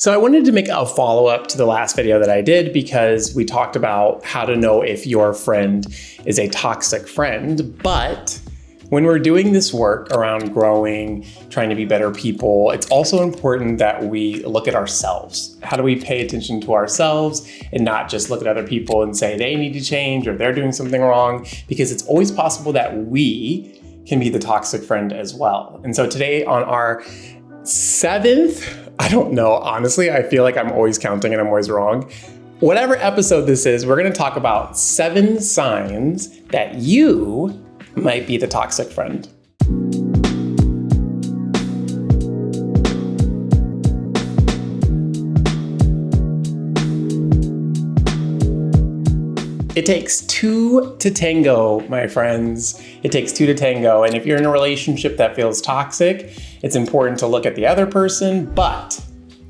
So I wanted to make a follow-up to the last video that I did because we talked about how to know if your friend is a toxic friend. But when we're doing this work around growing, trying to be better people, it's also important that we look at ourselves. How do we pay attention to ourselves and not just look at other people and say they need to change or they're doing something wrong? Because it's always possible that we can be the toxic friend as well. And so today on our seventh, I don't know, honestly, I feel like I'm always counting and I'm always wrong. Whatever episode this is, we're going to talk about 7 signs that you might be the toxic friend. It takes 2 to tango, my friends. It takes 2 to tango. And if you're in a relationship that feels toxic, it's important to look at the other person. But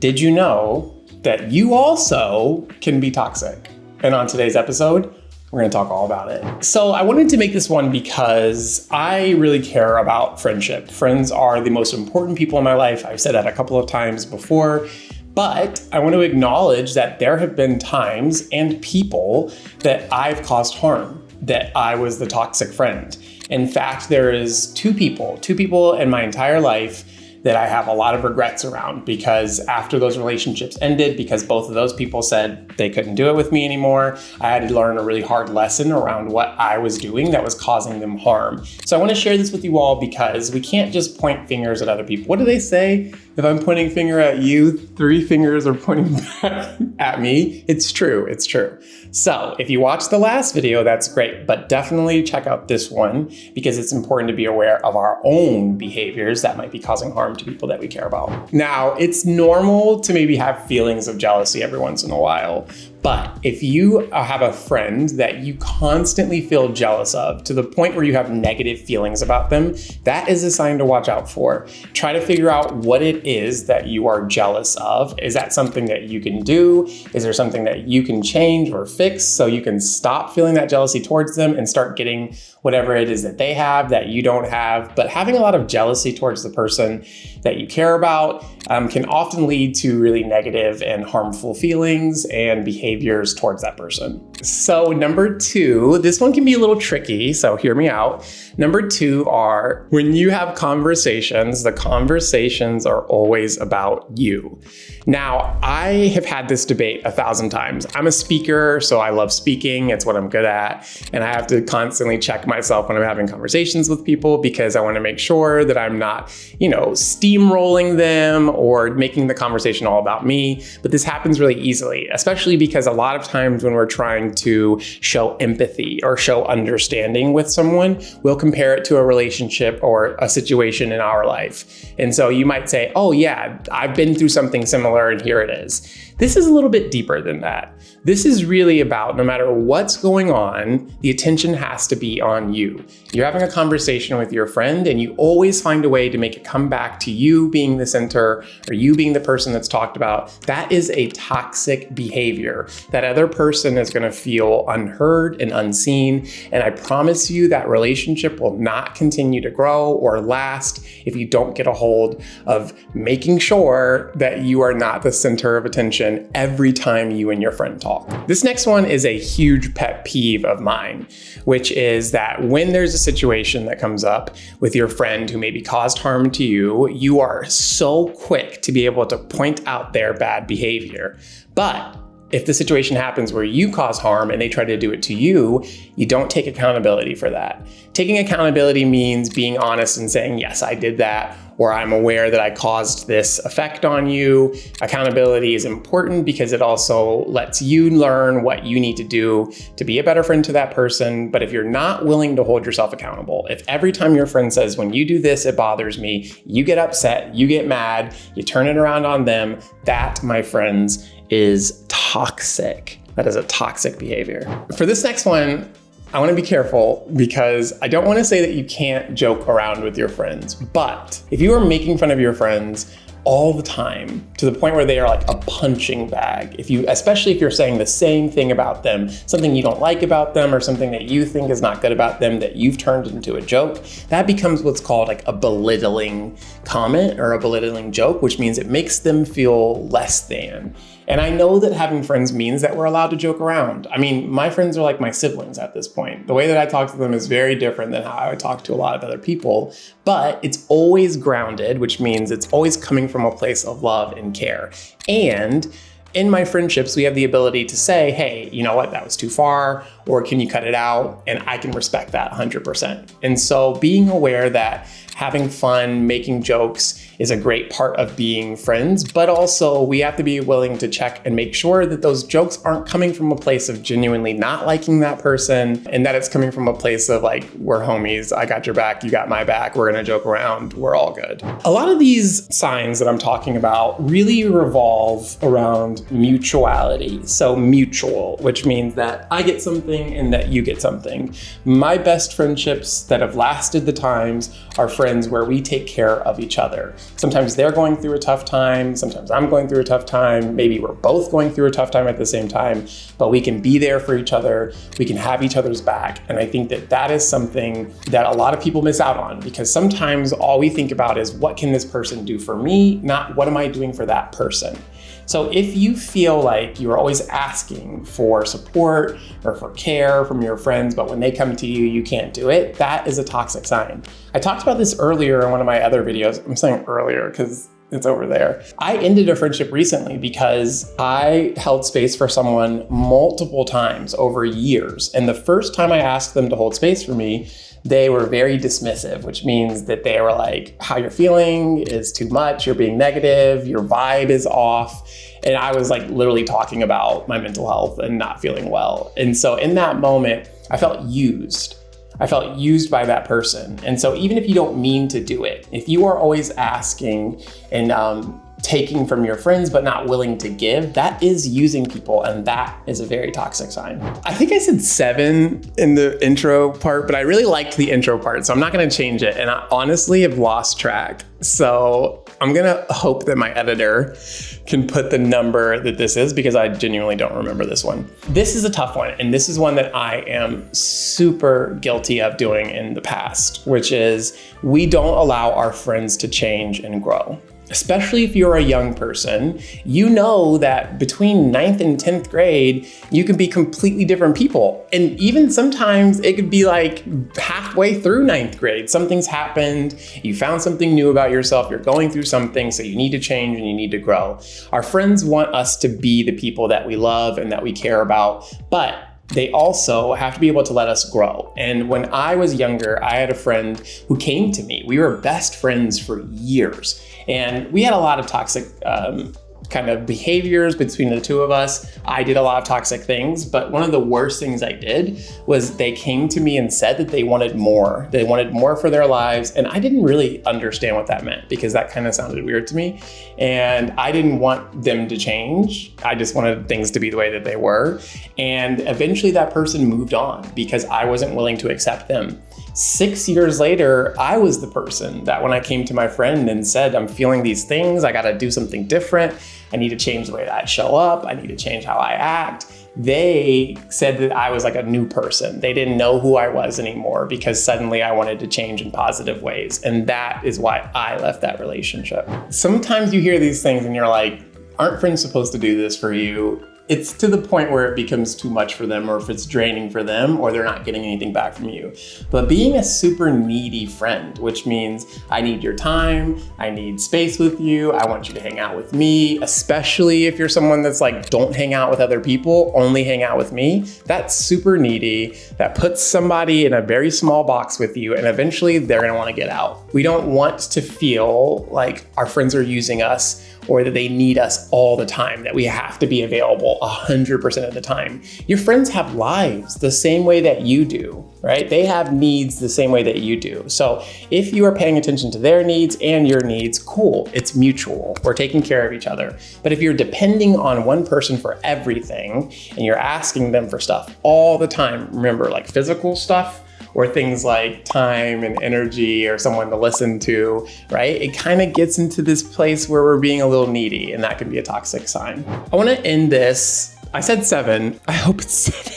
did you know that you also can be toxic? And on today's episode, we're going to talk all about it. So I wanted to make this one because I really care about friendship. Friends are the most important people in my life. I've said that a couple of times before. But I want to acknowledge that there have been times and people that I've caused harm, that I was the toxic friend. In fact, there is two people in my entire life that I have a lot of regrets around, because after those relationships ended, because both of those people said they couldn't do it with me anymore, I had to learn a really hard lesson around what I was doing that was causing them harm. So I want to share this with you all because we can't just point fingers at other people. What do they say? If I'm pointing a finger at you, 3 fingers are pointing back at me. It's true, it's true. So if you watched the last video, that's great, but definitely check out this one because it's important to be aware of our own behaviors that might be causing harm to people that we care about. Now, it's normal to maybe have feelings of jealousy every once in a while, but if you have a friend that you constantly feel jealous of to the point where you have negative feelings about them, that is a sign to watch out for. Try to figure out what it is that you are jealous of. Is that something that you can do? Is there something that you can change or fix so you can stop feeling that jealousy towards them and start getting whatever it is that they have that you don't have? But having a lot of jealousy towards the person that you care about can often lead to really negative and harmful feelings and behaviors towards that person. So number 2, this one can be a little tricky, so hear me out. Number 2 are when you have conversations, the conversations are always about you. Now, I have had this debate 1,000 times. I'm a speaker, so I love speaking. It's what I'm good at. And I have to constantly check myself when I'm having conversations with people because I want to make sure that I'm not, steamrolling them or making the conversation all about me. But this happens really easily, especially because a lot of times when we're trying to show empathy or show understanding with someone, we'll compare it to a relationship or a situation in our life. And so you might say, oh yeah, I've been through something similar and here it is. This is a little bit deeper than that. This is really about no matter what's going on, the attention has to be on you. You're having a conversation with your friend and you always find a way to make it come back to you being the center or you being the person that's talked about. That is a toxic behavior. That other person is going to feel unheard and unseen. And I promise you that relationship will not continue to grow or last if you don't get a hold of making sure that you are not the center of attention every time you and your friend talk. This next one is a huge pet peeve of mine, which is that when there's a situation that comes up with your friend who maybe caused harm to you, you are so quick to be able to point out their bad behavior. But if the situation happens where you cause harm and they try to do it to you, you don't take accountability for that. Taking accountability means being honest and saying, yes, I did that, or I'm aware that I caused this effect on you. Accountability is important because it also lets you learn what you need to do to be a better friend to that person. But if you're not willing to hold yourself accountable, if every time your friend says, when you do this, it bothers me, you get upset, you get mad, you turn it around on them, that, my friends, is toxic. That is a toxic behavior. For this next one, I want to be careful because I don't want to say that you can't joke around with your friends, but if you are making fun of your friends all the time, to the point where they are like a punching bag. Especially if you're saying the same thing about them, something you don't like about them or something that you think is not good about them that you've turned into a joke, that becomes what's called like a belittling comment or a belittling joke, which means it makes them feel less than. And I know that having friends means that we're allowed to joke around. I mean, my friends are like my siblings at this point. The way that I talk to them is very different than how I would talk to a lot of other people, but it's always grounded, which means it's always coming from a place of love and care. And in my friendships, we have the ability to say, hey, you know what, that was too far, or can you cut it out? And I can respect that 100%. And so being aware that having fun, making jokes is a great part of being friends, but also we have to be willing to check and make sure that those jokes aren't coming from a place of genuinely not liking that person, and that it's coming from a place of like, we're homies, I got your back, you got my back, we're gonna joke around, we're all good. A lot of these signs that I'm talking about really revolve around mutuality. So mutual, which means that I get something and that you get something. My best friendships that have lasted the times are friends where we take care of each other. Sometimes they're going through a tough time, sometimes I'm going through a tough time, maybe we're both going through a tough time at the same time, but we can be there for each other, we can have each other's back. And I think that that is something that a lot of people miss out on, because sometimes all we think about is what can this person do for me, not what am I doing for that person. So if you feel like you're always asking for support or for care from your friends, but when they come to you, you can't do it, that is a toxic sign. I talked about this earlier in one of my other videos. I'm saying earlier because it's over there. I ended a friendship recently because I held space for someone multiple times over years. And the first time I asked them to hold space for me, they were very dismissive, which means that they were like, how you're feeling is too much, you're being negative, your vibe is off. And I was like literally talking about my mental health and not feeling well. And so in that moment, I felt used. I felt used by that person. And so even if you don't mean to do it, if you are always asking and taking from your friends but not willing to give, that is using people, and that is a very toxic sign. I think I said 7 in the intro part, but I really liked the intro part, so I'm not gonna change it, and I honestly have lost track. So I'm gonna hope that my editor can put the number that this is, because I genuinely don't remember this one. This is a tough one, and this is one that I am super guilty of doing in the past, which is we don't allow our friends to change and grow. Especially if you're a young person, you know that between 9th and 10th grade, you can be completely different people. And even sometimes it could be like halfway through 9th grade, something's happened, you found something new about yourself, you're going through something, so you need to change and you need to grow. Our friends want us to be the people that we love and that we care about, but they also have to be able to let us grow. And when I was younger, I had a friend who came to me. We were best friends for years. And we had a lot of toxic kind of behaviors between the two of us. I did a lot of toxic things, but one of the worst things I did was they came to me and said that they wanted more. They wanted more for their lives. And I didn't really understand what that meant, because that kind of sounded weird to me. And I didn't want them to change. I just wanted things to be the way that they were. And eventually that person moved on because I wasn't willing to accept them. 6 years later, I was the person that when I came to my friend and said, I'm feeling these things, I gotta do something different, I need to change the way that I show up, I need to change how I act, they said that I was like a new person. They didn't know who I was anymore because suddenly I wanted to change in positive ways. And that is why I left that relationship. Sometimes you hear these things and you're like, aren't friends supposed to do this for you? It's to the point where it becomes too much for them, or if it's draining for them, or they're not getting anything back from you. But being a super needy friend, which means I need your time, I need space with you, I want you to hang out with me, especially if you're someone that's like, don't hang out with other people, only hang out with me. That's super needy. That puts somebody in a very small box with you, and eventually they're gonna wanna get out. We don't want to feel like our friends are using us, or that they need us all the time, that we have to be available 100% of the time. Your friends have lives the same way that you do, right? They have needs the same way that you do. So if you are paying attention to their needs and your needs, cool, it's mutual. We're taking care of each other. But if you're depending on one person for everything and you're asking them for stuff all the time, remember, like physical stuff, or things like time and energy or someone to listen to, right? It kind of gets into this place where we're being a little needy, and that can be a toxic sign. I want to end this. I said 7. I hope it's 7.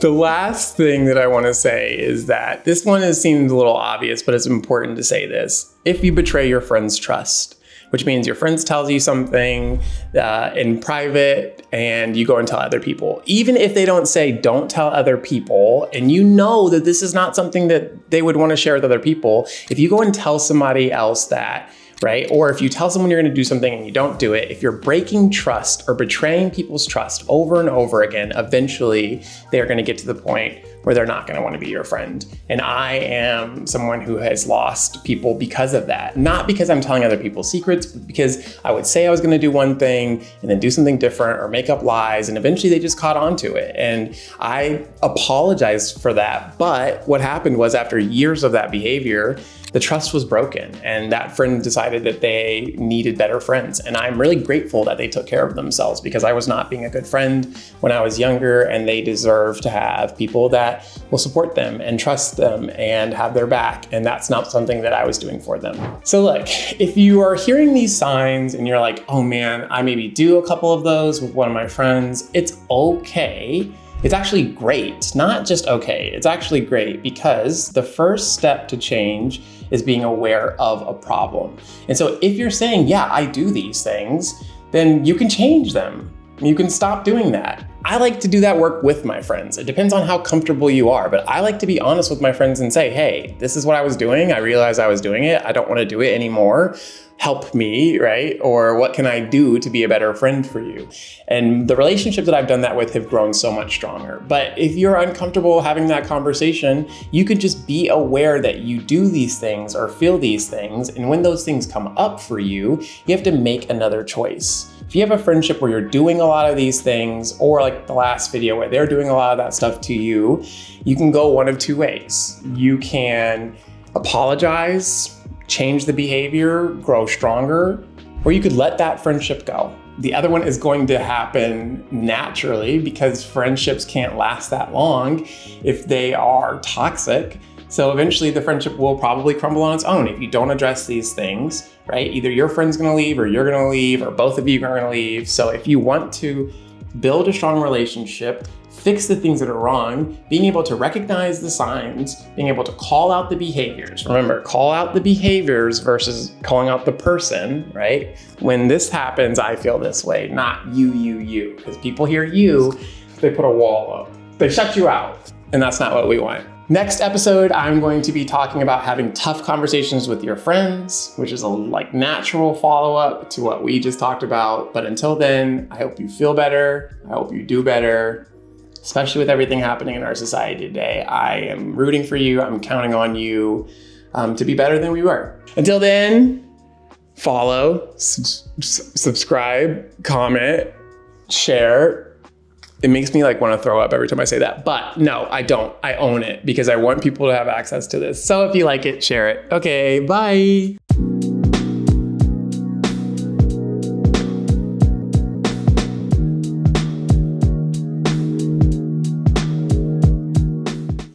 The last thing that I want to say is that this one seems a little obvious, but it's important to say this. If you betray your friend's trust, which means your friends tells you something in private and you go and tell other people, even if they don't say don't tell other people, and you know that this is not something that they would want to share with other people, if you go and tell somebody else that, right? Or if you tell someone you're going to do something and you don't do it, if you're breaking trust or betraying people's trust over and over again, eventually they're going to get to the point where they're not going to want to be your friend. And I am someone who has lost people because of that. Not because I'm telling other people secrets, but because I would say I was going to do one thing and then do something different or make up lies, and eventually they just caught on to it. And I apologize for that. But what happened was, after years of that behavior, the trust was broken, and that friend decided that they needed better friends. And I'm really grateful that they took care of themselves, because I was not being a good friend when I was younger, and they deserve to have people that will support them and trust them and have their back. And that's not something that I was doing for them. So look, if you are hearing these signs and you're like, oh man, I maybe do a couple of those with one of my friends, it's okay. It's actually great, not just okay, it's actually great, because the first step to change is being aware of a problem. And so if you're saying, yeah, I do these things, then you can change them. You can stop doing that. I like to do that work with my friends. It depends on how comfortable you are, but I like to be honest with my friends and say, hey, this is what I was doing. I realized I was doing it. I don't want to do it anymore. Help me, right? Or what can I do to be a better friend for you? And the relationships that I've done that with have grown so much stronger. But if you're uncomfortable having that conversation, you could just be aware that you do these things or feel these things. And when those things come up for you, you have to make another choice. If you have a friendship where you're doing a lot of these things, or like the last video where they're doing a lot of that stuff to you, you can go one of two ways. You can apologize, change the behavior, grow stronger, or you could let that friendship go. The other one is going to happen naturally, because friendships can't last that long if they are toxic. So eventually the friendship will probably crumble on its own if you don't address these things, right? Either your friend's gonna leave, or you're gonna leave, or both of you are gonna leave. So if you want to build a strong relationship, fix the things that are wrong, being able to recognize the signs, being able to call out the behaviors. Remember, call out the behaviors versus calling out the person, right? When this happens, I feel this way, not you. Because people hear you, they put a wall up. They shut you out, and that's not what we want. Next episode, I'm going to be talking about having tough conversations with your friends, which is a natural follow-up to what we just talked about. But until then, I hope you feel better. I hope you do better, especially with everything happening in our society today. I am rooting for you. I'm counting on you to be better than we were. Until then, follow, subscribe, comment, share. It makes me want to throw up every time I say that, but no, I don't. I own it because I want people to have access to this. So if you like it, share it. Okay, bye.